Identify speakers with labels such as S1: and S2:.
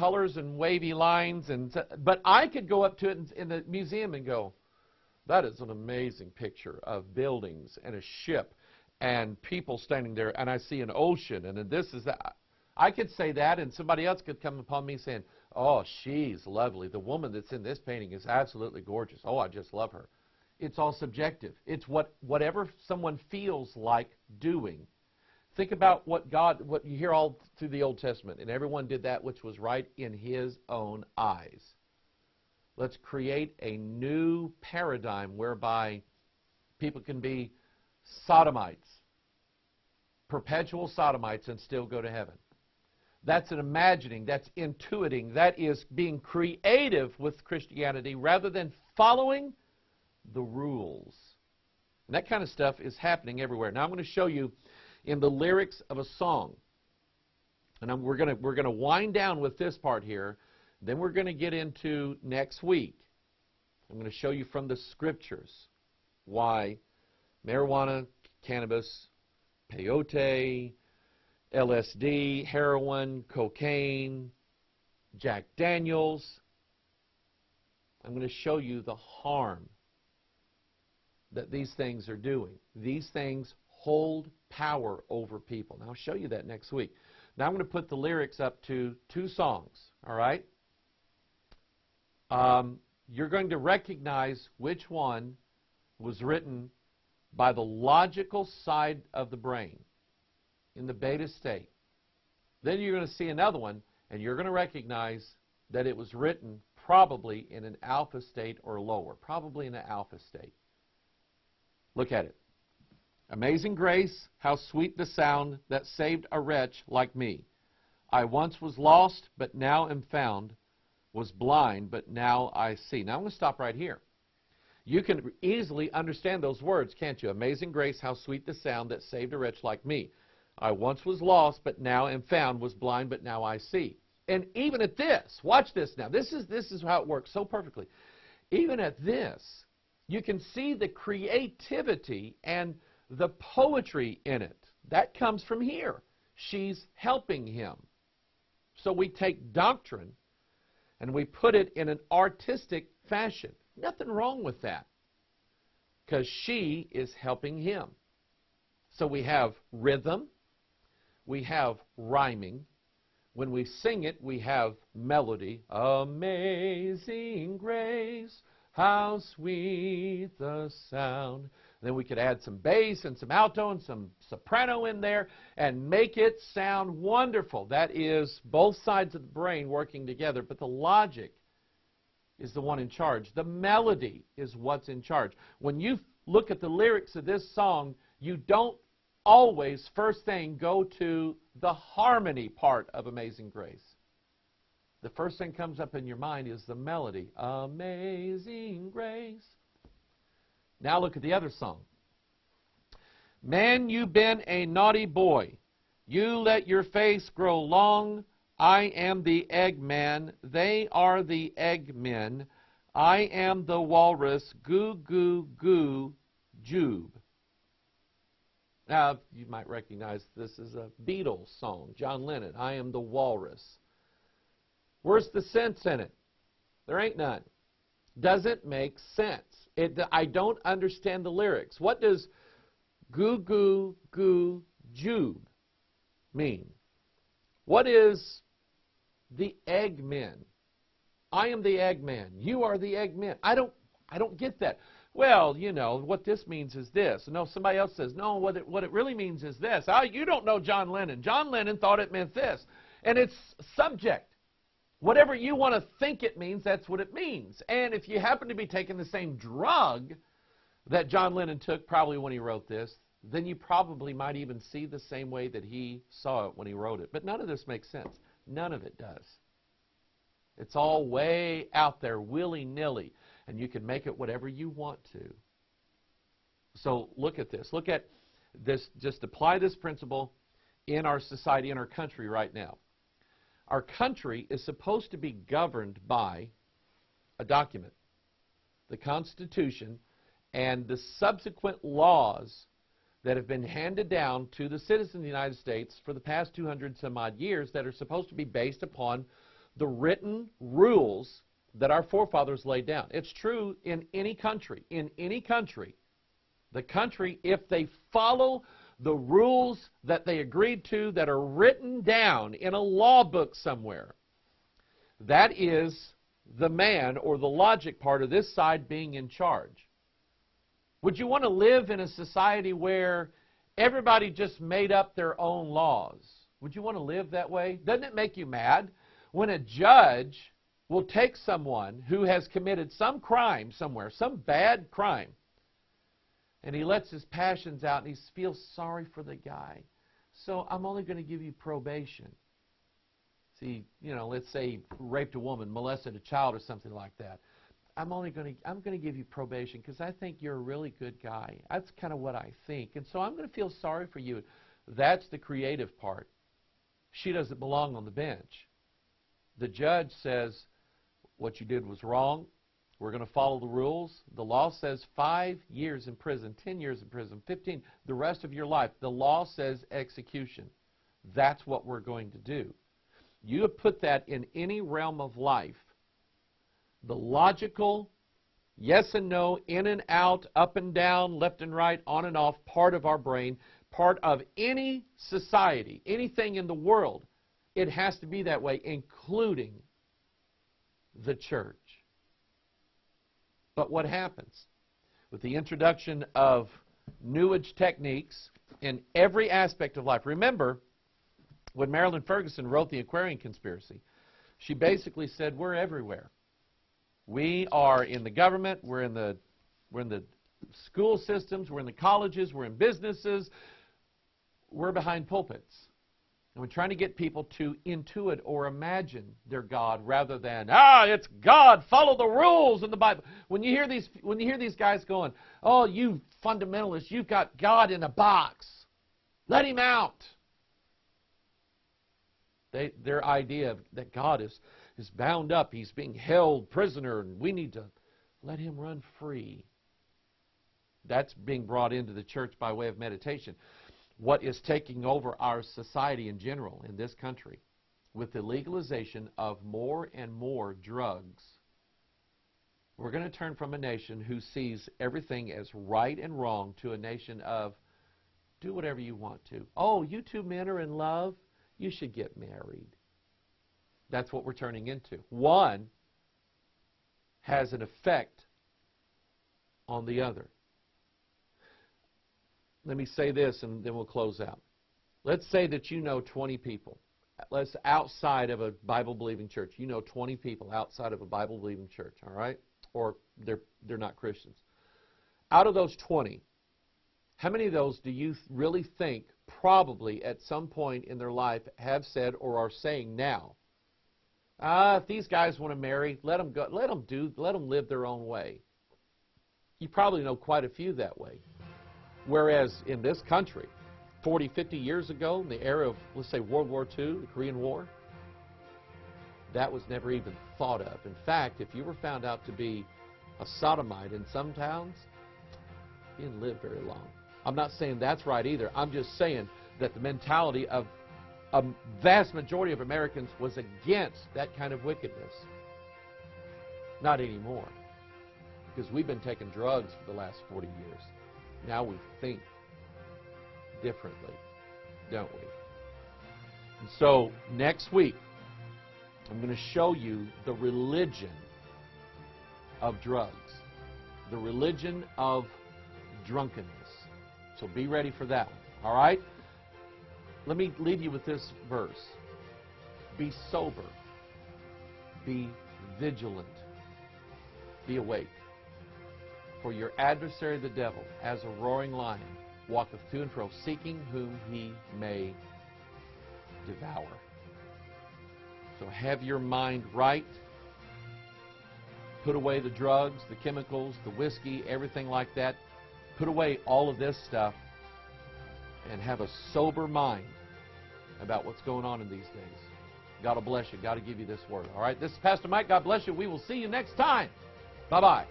S1: colors and wavy lines, but I could go up to it in the museum and go, that is an amazing picture of buildings and a ship and people standing there, and I see an ocean, and then this is that. I could say that, and somebody else could come upon me saying, oh, she's lovely. The woman that's in this painting is absolutely gorgeous. Oh, I just love her. It's all subjective. It's whatever someone feels like doing. Think about what you hear all through the Old Testament, and everyone did that which was right in his own eyes. Let's create a new paradigm whereby people can be sodomites, perpetual sodomites, and still go to heaven. That's an imagining, that's intuiting, that is being creative with Christianity rather than following the rules. And that kind of stuff is happening everywhere. Now I'm going to show you in the lyrics of a song. And we're going to wind down with this part here. Then we're going to get into next week. I'm going to show you from the scriptures why marijuana, cannabis, peyote, LSD, heroin, cocaine, Jack Daniels. I'm going to show you the harm that these things are doing. These things hold power over people. And I'll show you that next week. Now I'm going to put the lyrics up to 2 songs, all right? You're going to recognize which one was written by the logical side of the brain in the beta state. Then you're going to see another one, and you're going to recognize that it was written probably in an alpha state or lower, probably in an alpha state. Look at it. Amazing grace, how sweet the sound that saved a wretch like me. I once was lost, but now am found, was blind, but now I see. Now I'm going to stop right here. You can easily understand those words, can't you? Amazing grace, how sweet the sound that saved a wretch like me. I once was lost, but now am found, was blind, but now I see. And even at this, watch this now. This is how it works so perfectly. Even at this, you can see the creativity and the poetry in it. That comes from here. She's helping him. So we take doctrine and we put it in an artistic fashion. Nothing wrong with that, because she is helping him. So we have rhythm, we have rhyming. When we sing it, we have melody. Amazing grace, how sweet the sound. Then we could add some bass and some alto and some soprano in there and make it sound wonderful. That is both sides of the brain working together, but the logic is the one in charge. The melody is what's in charge. When you look at the lyrics of this song, you don't always, first thing, go to the harmony part of Amazing Grace. The first thing comes up in your mind is the melody. Amazing grace. Now look at the other song. Man, you've been a naughty boy. You let your face grow long. I am the Eggman. They are the Eggmen. I am the walrus. Goo, goo, goo, jube. Now, you might recognize this is a Beatles song. John Lennon, I am the walrus. Where's the sense in it? There ain't none. Doesn't make sense. I don't understand the lyrics. What does goo, goo, goo, jube mean? What is the Eggmen? I am the Eggman. You are the Eggman. I don't get that. Well, you know, what this means is this. No, somebody else says, no, what it really means is this. Oh, you don't know John Lennon. John Lennon thought it meant this. And it's subject. Whatever you want to think it means, that's what it means. And if you happen to be taking the same drug that John Lennon took probably when he wrote this, then you probably might even see the same way that he saw it when he wrote it. But none of this makes sense. None of it does. It's all way out there, willy-nilly, and you can make it whatever you want to. So look at this. Look at this. Just apply this principle in our society, in our country right now. Our country is supposed to be governed by a document, the Constitution, and the subsequent laws that have been handed down to the citizens of the United States for the past 200 some odd years that are supposed to be based upon the written rules that our forefathers laid down. It's true in any country. In any country, the country, if they follow the rules that they agreed to that are written down in a law book somewhere, that is the man or the logic part of this side being in charge. Would you want to live in a society where everybody just made up their own laws? Would you want to live that way? Doesn't it make you mad when a judge will take someone who has committed some crime somewhere, some bad crime, and he lets his passions out and he feels sorry for the guy. So I'm only going to give you probation. See, let's say he raped a woman, molested a child or something like that. I'm going to give you probation because I think you're a really good guy. That's kind of what I think. And so I'm going to feel sorry for you. That's the creative part. She doesn't belong on the bench. The judge says, what you did was wrong. We're going to follow the rules. The law says 5 years in prison, 10 years in prison, 15, the rest of your life. The law says execution. That's what we're going to do. You have put that in any realm of life. The logical, yes and no, in and out, up and down, left and right, on and off, part of our brain, part of any society, anything in the world, it has to be that way, including the church. But what happens? With the introduction of New Age techniques in every aspect of life. Remember, when Marilyn Ferguson wrote The Aquarian Conspiracy, she basically said, we're everywhere. We are in the government, we're in the school systems, we're in the colleges, we're in businesses, we're behind pulpits. And we're trying to get people to intuit or imagine their God rather than, it's God, follow the rules in the Bible. When you hear these guys going, oh, you fundamentalists, you've got God in a box. Let him out. Their idea that God is bound up, he's being held prisoner, and we need to let him run free. That's being brought into the church by way of meditation. What is taking over our society in general in this country with the legalization of more and more drugs, we're going to turn from a nation who sees everything as right and wrong to a nation of do whatever you want to. Oh, you two men are in love? You should get married. That's what we're turning into. One has an effect on the other. Let me say this and then we'll close out. Let's say that you know 20 people. Let's outside of a Bible-believing church. You know 20 people outside of a Bible-believing church, all right? Or they're not Christians. Out of those 20, how many of those do you really think probably at some point in their life have said or are saying now, if these guys want to marry, let them go, let them live their own way? You probably know quite a few that way. Whereas in this country, 40, 50 years ago, in the era of, let's say, World War II, the Korean War, that was never even thought of. In fact, if you were found out to be a sodomite in some towns, you didn't live very long. I'm not saying that's right either. I'm just saying that the mentality of a vast majority of Americans was against that kind of wickedness. Not anymore. Because we've been taking drugs for the last 40 years. Now we think differently, don't we? And so next week, I'm going to show you the religion of drugs, the religion of drunkenness. So be ready for that one, all right? Let me leave you with this verse. Be sober, be vigilant, be awake. For your adversary the devil, as a roaring lion, walketh to and fro, seeking whom he may devour. So have your mind right. Put away the drugs, the chemicals, the whiskey, everything like that. Put away all of this stuff and have a sober mind about what's going on in these days. God will bless you. God will give you this word. All right? This is Pastor Mike. God bless you. We will see you next time. Bye-bye.